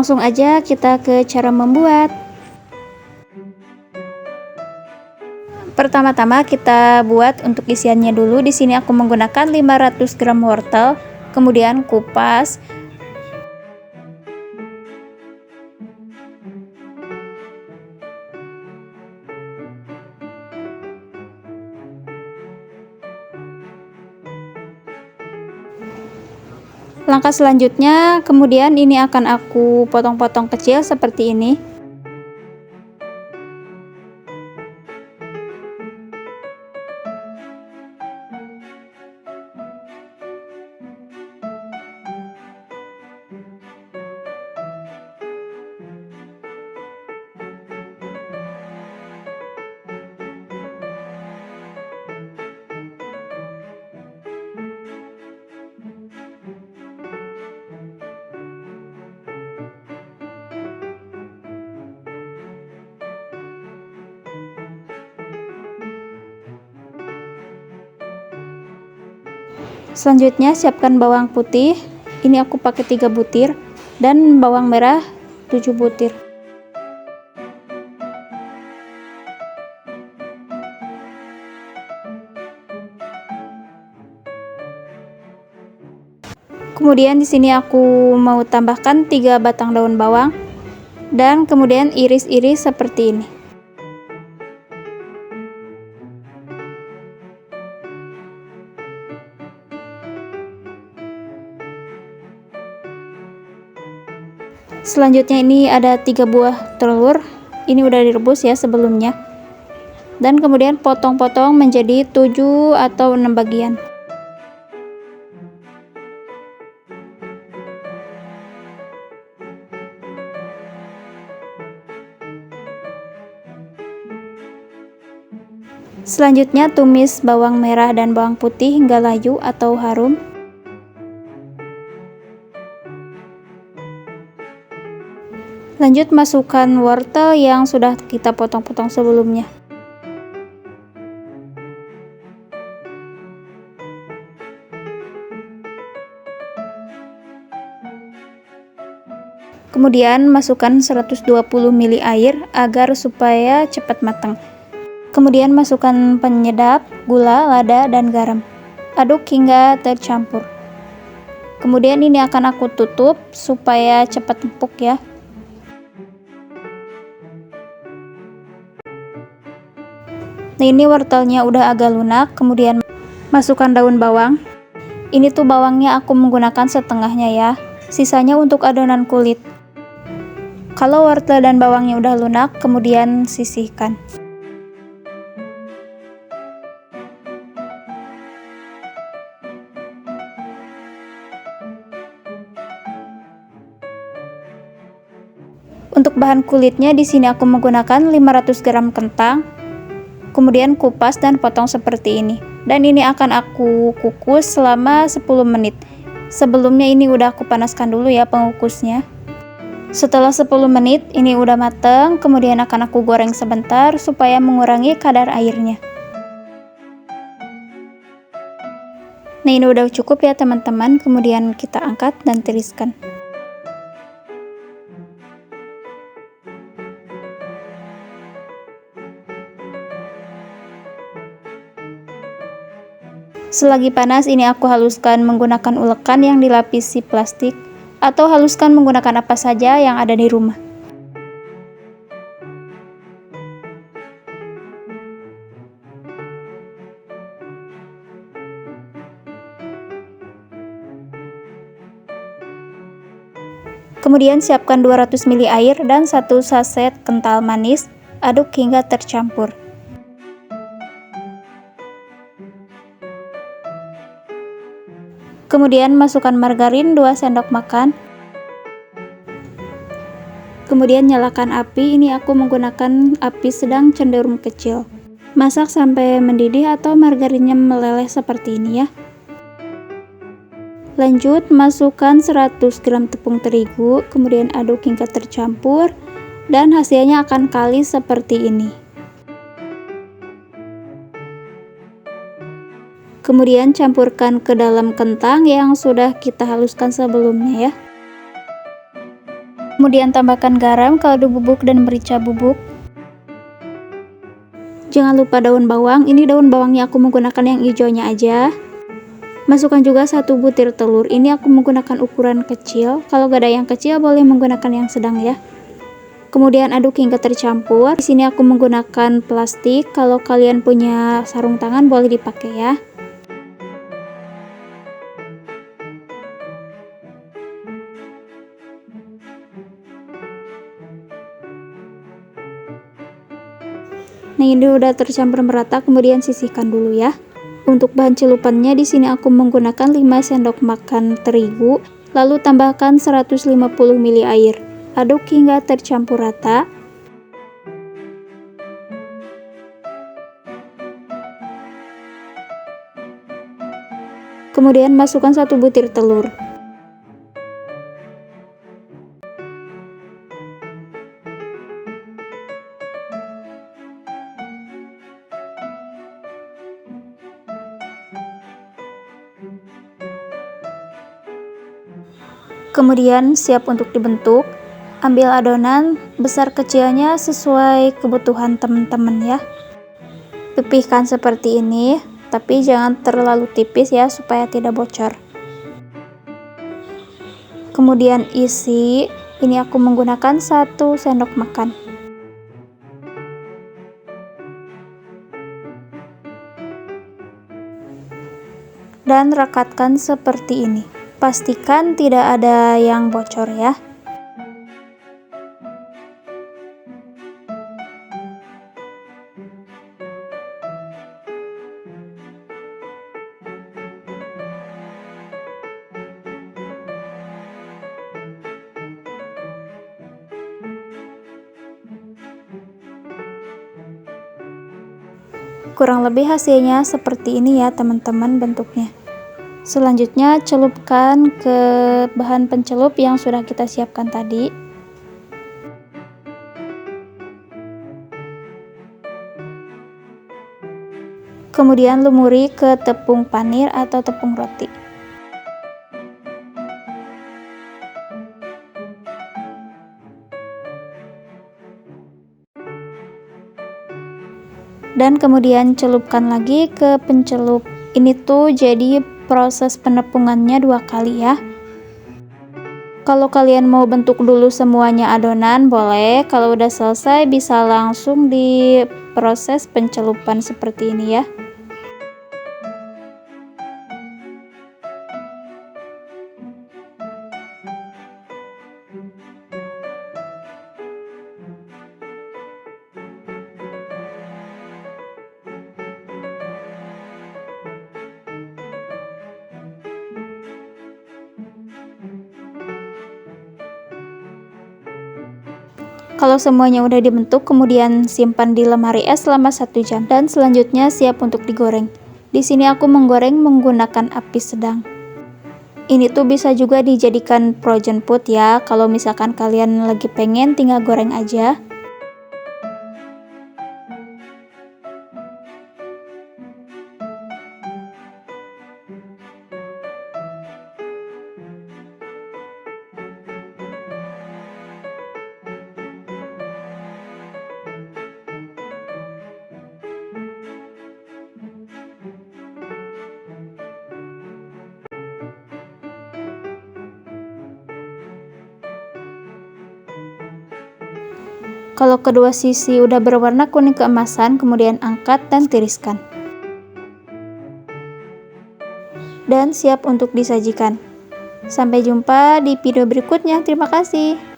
Langsung aja kita ke cara membuat. Pertama-tama kita buat untuk isiannya dulu. Di sini aku menggunakan 500 gram wortel, kemudian kupas. Langkah selanjutnya, kemudian ini akan aku potong-potong kecil seperti ini. Selanjutnya siapkan bawang putih, ini aku pakai 3 butir, dan bawang merah 7 butir. Kemudian di sini aku mau tambahkan 3 batang daun bawang, dan kemudian iris-iris seperti ini. Selanjutnya ini ada 3 buah telur, ini udah direbus ya sebelumnya, dan kemudian potong-potong menjadi 7 atau 6 bagian. Selanjutnya tumis bawang merah dan bawang putih hingga layu atau harum. Lanjut masukkan wortel yang sudah kita potong-potong sebelumnya. Kemudian masukkan 120 ml air agar supaya cepat matang. Kemudian masukkan penyedap, gula, lada, dan garam. Aduk hingga tercampur. Kemudian ini akan aku tutup supaya cepat empuk ya. Nah, ini wortelnya udah agak lunak, kemudian masukkan daun bawang. Ini tuh bawangnya aku menggunakan setengahnya ya, sisanya untuk adonan kulit. Kalau wortel dan bawangnya udah lunak, kemudian sisihkan. Untuk bahan kulitnya di sini aku menggunakan 500 gram kentang. Kemudian kupas dan potong seperti ini. Dan ini akan aku kukus selama 10 menit. Sebelumnya ini udah aku panaskan dulu ya pengukusnya. Setelah 10 menit ini udah mateng, kemudian akan aku goreng sebentar supaya mengurangi kadar airnya. Nah, ini udah cukup ya teman-teman, kemudian kita angkat dan tiriskan. Selagi panas ini aku haluskan menggunakan ulekan yang dilapisi plastik, atau haluskan menggunakan apa saja yang ada di rumah. Kemudian siapkan 200 ml air dan 1 saset kental manis, aduk hingga tercampur. Kemudian masukkan margarin 2 sendok makan. Kemudian nyalakan api, ini aku menggunakan api sedang cenderung kecil. Masak sampai mendidih atau margarinnya meleleh seperti ini ya. Lanjut masukkan 100 gram tepung terigu, kemudian aduk hingga tercampur, dan hasilnya akan kalis seperti ini. Kemudian campurkan ke dalam kentang yang sudah kita haluskan sebelumnya ya. Kemudian tambahkan garam, kaldu bubuk, dan merica bubuk. Jangan lupa daun bawang. Ini daun bawangnya aku menggunakan yang hijaunya aja. Masukkan juga 1 butir telur. Ini aku menggunakan ukuran kecil. Kalau gak ada yang kecil boleh menggunakan yang sedang ya. Kemudian aduk hingga tercampur. Di sini aku menggunakan plastik. Kalau kalian punya sarung tangan boleh dipakai ya. Nah, ini udah tercampur merata, kemudian sisihkan dulu ya. Untuk bahan celupannya di sini aku menggunakan 5 sendok makan terigu, lalu tambahkan 150 ml air. Aduk hingga tercampur rata. Kemudian masukkan 1 butir telur. Kemudian siap untuk dibentuk. Ambil adonan besar kecilnya sesuai kebutuhan teman-teman ya. Pipihkan seperti ini, tapi jangan terlalu tipis ya supaya tidak bocor. Kemudian isi, ini aku menggunakan 1 sendok makan. Dan rekatkan seperti ini. Pastikan tidak ada yang bocor ya. Kurang lebih hasilnya seperti ini ya teman-teman bentuknya. Selanjutnya celupkan ke bahan pencelup yang sudah kita siapkan tadi. Kemudian lumuri ke tepung panir atau tepung roti. Dan kemudian celupkan lagi ke pencelup. Ini tuh jadi proses penepungannya 2 kali ya. Kalau kalian mau bentuk dulu semuanya adonan boleh, kalau udah selesai bisa langsung diproses pencelupan seperti ini ya. Kalau semuanya udah dibentuk, kemudian simpan di lemari es selama 1 jam. Dan selanjutnya siap untuk digoreng. Di sini aku menggoreng menggunakan api sedang. Ini tuh bisa juga dijadikan frozen food ya. Kalau misalkan kalian lagi pengen, tinggal goreng aja. Kalau kedua sisi udah berwarna kuning keemasan, kemudian angkat dan tiriskan. Dan siap untuk disajikan. Sampai jumpa di video berikutnya. Terima kasih.